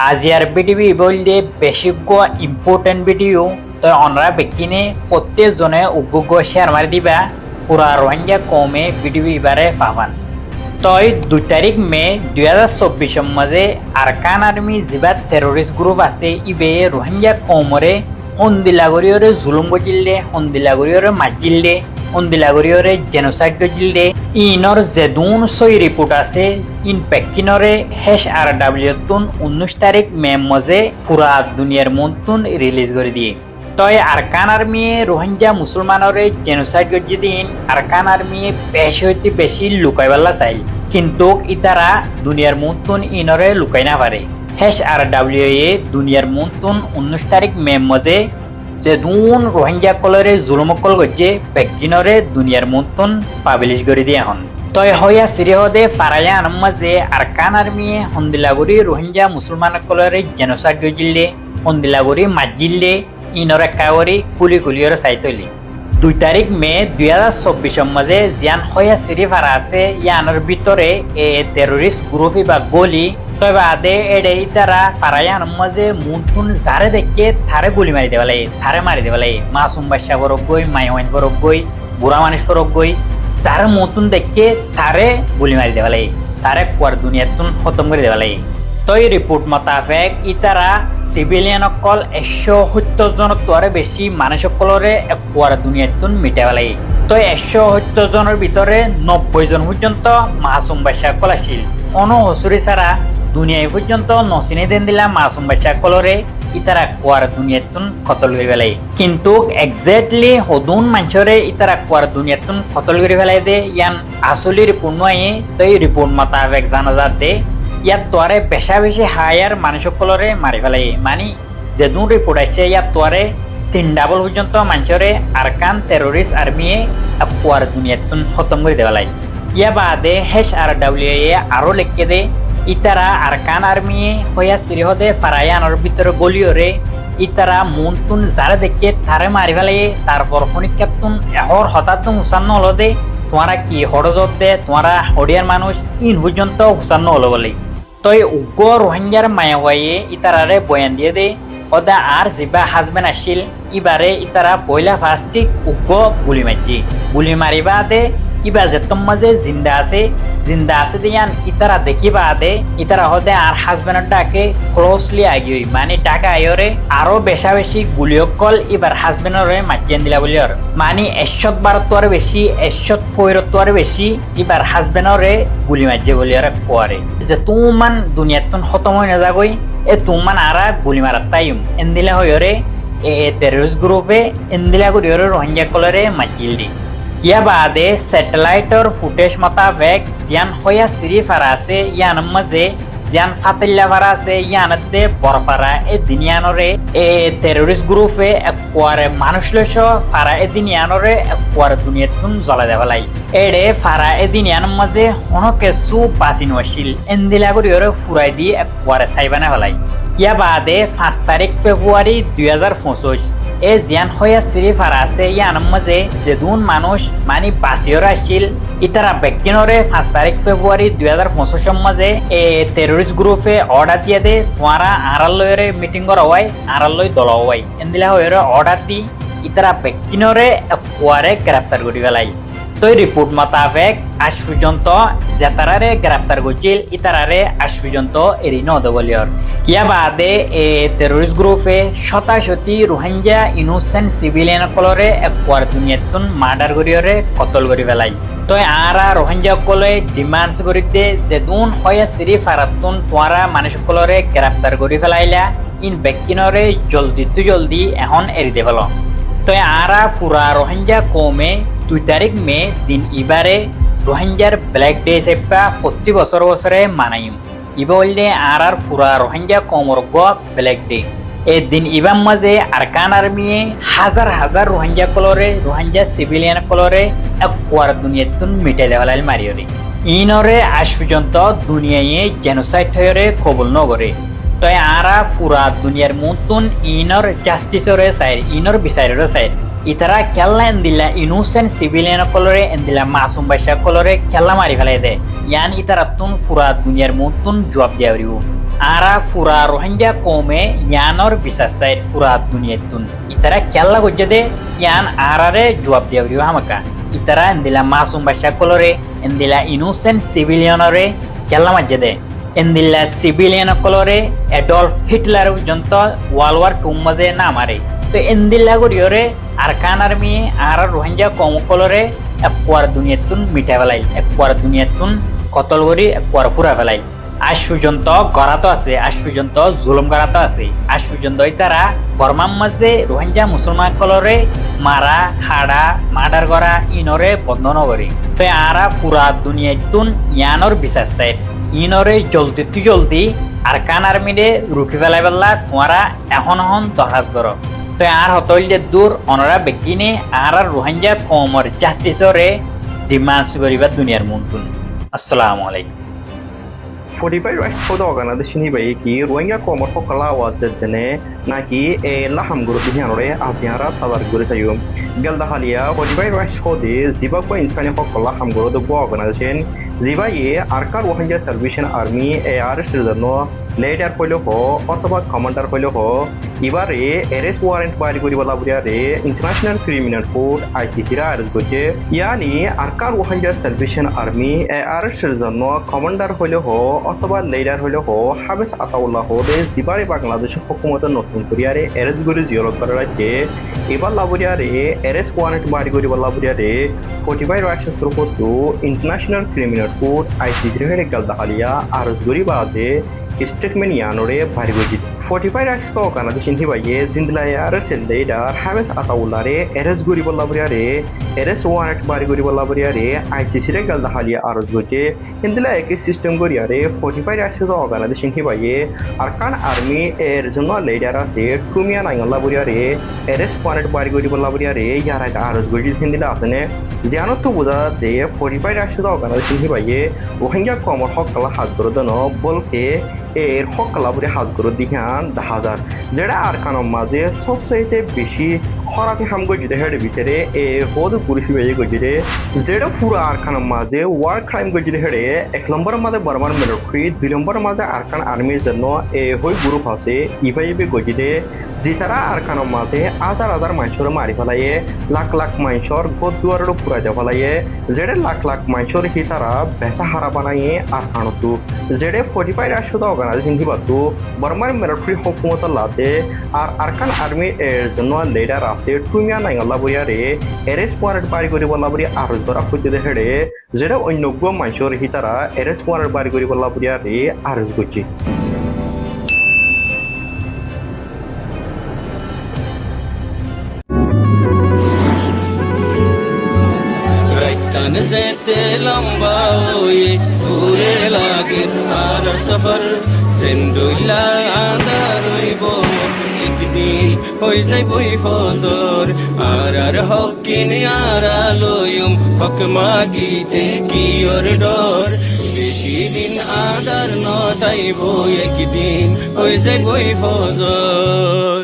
আজিয়ার video বললে বেশিজ্ঞ important video তো অনরা বেকিনে প্রত্যেকজনে উগ্গ share মারি দিবা পুরা রোহিঙ্গা কমে ভিডিও এবারে পাবান। তই 2 মে 2024 মাঝে আরকান আর্মি জিবাত টেরোরিস্ট গ্রুপ আছে ইবে রোহিঙ্গা কমরে হন্দিলাগরিয়রে জুলুম গজিলে হন্দিলাগরিয়রে মাজিলে হন্দিলাগরিয়রে জেনোসাইড গজিলে ইনর জেদুন সই রিপোর্ট আছে ইন পেকিনরে HRW তুন 19 মে মাঝে পুরা দুনিয়ার মন্তুন রিলিজ করে দিয়ে। তই আরকান আর্মি রোহিঙ্গা মুসলমানরে জেনোসাইড গজি দিন আরকান আর্মি বেশি হইতে বেশি লুকাইবাল্লা চাইল কিন্তু ইতারা দুনিয়ার মন্তুন ইনরে লুকাই না পারে। HRW দুনিয়ার মন্তুন 19 মে মাঝে যেদুন রোহিঙ্গা কলরে জুলুমকল গজে পেকিনরে দুনিয়ার মন্তুন পাবলিশ করে দিয়ে হন। তই হইয়া সিরিহদে ফারায়া আনমাজে আরকান আর্মি হন্দিলাগুড়ি রোহিঙ্গা মুসলমান কলরে জেনোসাইড গজিলে হন্দিলাগুড়ি মাজিলে ইনরে কাগরি কুলি কুলিয়রে সাইতলি। 2 মে 2024 মাঝে জিয়ান হইয়া সিরি ফারা আছে ইয়ানোর ভিতরে এ টেরোরিস্ট গ্রুপ বা গলি তবে আদে এডে ইতারা ফারায়ান মাঝে মুনতুন যারে দেখে থারে গুলি মারি দেওয়া লাগে থারে মারি দেওয়া লাগে মাসুম বাদশা বরক গই মাইওয়াইন বরক গই বুড়া মানুষ বরক গই যারে মুতুন দেখে থারে গুলি মারি দেওয়া লাগে তারে কুয়ার দুনিয়াতুন খতম করে দেওয়া লাগে। তই রিপোর্ট মোতাবেক ইতারা সিভিলিয়ান অকল 170 জন তোয়ারে বেশি মানুষ সকলরে কুয়ার দুনিয়াতুন মিটাবা লাগে। তই 170 জনের ভিতরে 90 জন পর্যন্ত মাসুম বাদশা কল আসিল কোনো হসুরি ছাড়া দুনিয়ায় পর্যন্ত নসিনে দেন দিলা মাসুম বাদশা কলরে ইতারা কুয়ার দুনিয়াতুন কতল করে ফেলাই কিন্তু এক্স্যাক্টলি হদুন মানুষরে ইতারা কুয়ার দুনিয়াতুন কতল করে ফেলাই দে ইয়ান আসলি রিপোর্ট নয়। তো এই রিপোর্ট মোতাবেক জানা যাতে ইয়াত তোয়ারে বেশা বেশি হায়ার মানুষ সকলরে মারি ফেলাই মানে যেদুন রিপোর্ট আসছে ইয়াত তোয়ারে 3 ডাবল পর্যন্ত মানুষরে আরকান টেরোরিস্ট আর্মিয়ে কুয়ার দুনিয়াতুন খতম করে দেওয়া লাই। ইয়া বাদে HRW আরো লেখকে দে ইতারা আরকান আর্মি হইয়া সিরিহদে ফারায়ানোর ভিতরে গলিওরে ইতারা মুনতুন যারা দেখে তারে মারি ফেলাই তারপর খনিকাতুন এহর হঠাৎ হুসান্ন হলো দে তোমারা কি হড়জত দে তোমারা হরিয়ার মানুষ ইন পর্যন্ত হুসান্ন হলো বলে। তই উগ্র রোহিঙ্গার মায়াওয়াইয়ে ইতারারে বয়ান দিয়ে দে ওদা আর জিবা হাজবেন্ড আসিল ইবারে ইতারা পয়লা ফার্স্টিক উগ্র গুলি মারিবা দে ইবা যেতম মাঝে জিন্দা আছে দিয়ান ইতারা দেখিবা দে ইতারা হদে আর হাজবেন্ডর ডাকে ক্লোজলি আগিয়ে মানে ডাকা আয়রে আরো বেশা বেশি গুলিয়কল ইবার হাজবেন্ডরে মাজিয়ান দিলা বলি আর মানে 112 বেশি 114 বেশি ইবার হাজবেন্ডরে গুলি মাজিয়ে বলি আর কোয়ারে যে তুমান দুনিয়াতুন খতম হই না যাগই এ তুমান আরা গুলি মারাত তাইম এন্দিলা হইরে এ টেররিস্ট গ্রুপে এন্দিলা করিয়রে রোহিঙ্গা কলরে মাজিল দি। ইয়া বাদে স্যাটেলাইটর ফুটেজ মোতাবেক জিয়ান হইয়া সিরি ফারা আছে ইয়ান মাঝে জিয়ান ফাতিল্লা ফারা আছে ইয়ানতে বরফারা এ দিনিয়ানরে এ টেররিস্ট গ্রুপে একবারে মানুষ লইছ ফারা এ দিনিয়ানরে একবার দুনিয়াতুন জ্বলা দেওয়ালাই এডে ফারা এ দিনিয়ান মাঝে হনকে সু বাসিন ওয়াসিল এন্দিলা করিয়রে ফুরাই দিয়ে একবারে সাইবানা ফেলাই। ইয়া বাদে 5 ফেব্রুয়ারি 2025 এ জিয়ান হইয়া সিরি ফারা আছে ইয়ান মাঝে যেদুন মানুষ মানে বাসিয়র আসিল ইতারা বেকিনরে 5 ফেব্রুয়ারি 2025 মাঝে এ টেররিস্ট গ্রুপে অর্ডার দিয়ে দে তোমারা আড়ালয়রে মিটিং করা হয় আড়ালয় দল হয় এন্দিলা হইরে অর্ডার দি ইতারা বেকিনরে কুয়ারে গ্রেপ্তার করি ফেলাই। তো রিপোর্ট মোতাবেক আজ পর্যন্ত যেতারারে গ্রেপ্তার করছিল ইতারারে আজ পর্যন্ত এরি নদবলিয়র। ইয়া বাদে এ টেররিস্ট গ্রুপে 27 রোহিঙ্গা ইনোসেন্ট সিভিলিয়ান কলরে একবার দুনিয়াতুন মার্ডার করিয়রে কতল করি ফেলাই। তো আরা রোহিঙ্গা কলে ডিমান্ডস করি দে যেদুন হইয়া সিরি ফারাতুন তোয়ারা মানুষ কলরে গ্রেপ্তার করি ফেলাইলা ইন বেকিনরে জলদি এখন এরি দে ফেল। তো আরা পুরা রোহিঙ্গা কমে 2 মে দিন ইবারে রোহিঙ্গার ব্ল্যাক ডে হিসেবে প্রতি বছরে মানাইম ইবা বললে আর পুরা রোহিঙ্গা কমরগ ব্ল্যাক ডে এই দিন ইবাম মাঝে আরকান আর্মি হাজার রোহিঙ্গা কলরে রোহিঙ্গা সিভিলিয়ান কলরে একবার দুনিয়াতুন মিটাই দেওয়াল মারিয়রে ইনরে আজ পর্যন্ত দুনিয়ায় জেনোসাইড হয়ে কবুল নগরে। তাই আরা পুরা দুনিয়ার মতন ইনর জাস্টিসরে চাই ইনর বিচারেরও চাই ইতারা খেলনা এন্দিলা ইনোসেন্ট সিভিলিয়ান কলরে এন্দিলা মাসুম বাইশা কলরে খেলনা মারি ফেলাই দে ইয়ান ইতারা তুন পুরা দুনিয়ার মুতুন জবাব দিয়া হরিব আরা পুরা রোহিঙ্গা কমে ইয়ানর বিচার সাইড পুরা দুনিয়ার তুন ইতারা খেলনা গজ্জে দে ইয়ান আরারে জবাব দিয়া হরিব হামাকা ইতারা এন্দিলা মাসুম বাইশা কলরে এন্দিলা ইনোসেন্ট সিভিলিয়ানরে খেলনা মাজ্জে দে এন্দিলা সিভিলিয়ান কলরে এডলফ হিটলার পর্যন্ত ওয়ার্ল্ড ওয়ার টু মাঝে না মারে তো এন্দিল্লা গড়িয়রে আরকান আর্মি আর রোহিঙ্গা কম কলরে একবার দুনিয়াতুন মিঠা ফেলাই একবার দুনিয়াতুন কতল করি একবার পুরা ফেলাই আজ পর্যন্ত গড়াতো আছে আজ পর্যন্ত জুলুম গড়াতো আছে আজ পর্যন্ত তারা বর্মার মাঝে রোহিঙ্গা মুসলমান কলরে মারা হাড়া মার্ডার করা ইনরে বন্ধ নগরী তো আরা পুরা দুনিয়াতুন ইয়ানর বিচার চাই ইনরে জলদি আরকান আর্মিরে রুখি ফেলাই পেলা তোমারা এখন দরখাস্ত করো তো আর হতইলে দূর অনরা বেগিনে আর রোহিঙ্গা কমর জাস্টিসরে ডিমান্ড করিবা দুনিয়ার মুন্তুন আসসালামু আলাইকুম 45 rights for the organization hi bai ki rohingya ko mo kala was dene na ki e laham guru bi hanore ajiara tadar guru sayum gel da halia 45 rights for the ziba ko insani ko kala ham guru the organization ziba ye arka rohingya salvation army ar sirjano leader হইলো হ অথবা commander হইলো হ এবারে arrest warrant বাড়ি করি বলা বুড়িয়ারে international criminal court ICC রা অ্যারেস্ট করছে ইয়ানি আরকার রোহিঙ্গা সালভেশন আর্মি অ্যারেস্টের জন্য কমান্ডার হইলো হ অথবা লিডার হইলো হ হাবেস আতাউল্লাহ দে জিবারে বাংলাদেশ হুকুমতের নতুন করিয়ারে অ্যারেস্ট করে জিয়ারত করা রাখছে এবার লাবুরিয়ারে অ্যারেস্ট ওয়ারেন্ট বাড়ি করি বলা বুড়িয়ারে 45 rights for international criminal court ICC রে গালদা হালিয়া অ্যারেস্ট করি বাদে statement yanore bharigojit 45 acts to kana de shinhi baye zindla yar selde dar hames ataulare eres guri bolla buriare eres warrant bari guri bolla buriare ICC re galda halia aroz gote indla ek system goriare 45 acts to kana de shinhi baye arkan army er jonno leader ase tumia naingalla buriare eres warrant bari guri bolla buriare yara aroz gote hindila asne জিয়ানত বুঝা দে 45 acts to kana de shinhi baye rohingya komor hokala hazgoro dono bolke এর হকলাবরে হাজগর দিহান 10000 যেটা আর কানম মাঝে সবচেয়ে বেশি খরাতে হাম গজিতে হেডে ভিতরে এ হদ পুলিশ বেয়ে গজিতে যেটা পুরো আর কানম মাঝে ওয়ার ক্রাইম গজিতে হেডে 1 নম্বরের মাঝে বর্মার মিলিটারি 2 নম্বরের মাঝে আরকান আর্মির জন্য এ হই গ্রুপ আছে ইভাইবে গজিতে যেটারা আর কানম মাঝে হাজার মানুষের মারি ফেলাইয়ে লাখ মানুষের গদুয়ারও পুরা যা ফেলাইয়ে যেটা লাখ মানুষের হিতারা বেসা হারা বানাইয়ে আর কানতু যেটা 45 acts to organization hibatu Burma military hukumat late R Arkan army এর জন্য লিডার আছে টুমিয়া নাইঙ্গলা বইয়ারে অ্যারেস্ট ওয়ারেন্ট বাড়ি করি বলা বলি আরজ ধরা হইতে হেডে যেটা অন্য মানুষের হিতারা অ্যারেস্ট ওয়ারেন্ট বাড়ি করি বলা বলিয়ারে আরজ করছে যেতে লম্বা হয়ে ঘুরে লাগে আর সফর জিন্দুল্লা আদার হইব একদিন হই যাইবই ফজর আর হকিন আর আলোয়ম হক মাগিতে কি ওর ডর বেশি দিন আদার নটাইব একদিন হই যাইবই ফজর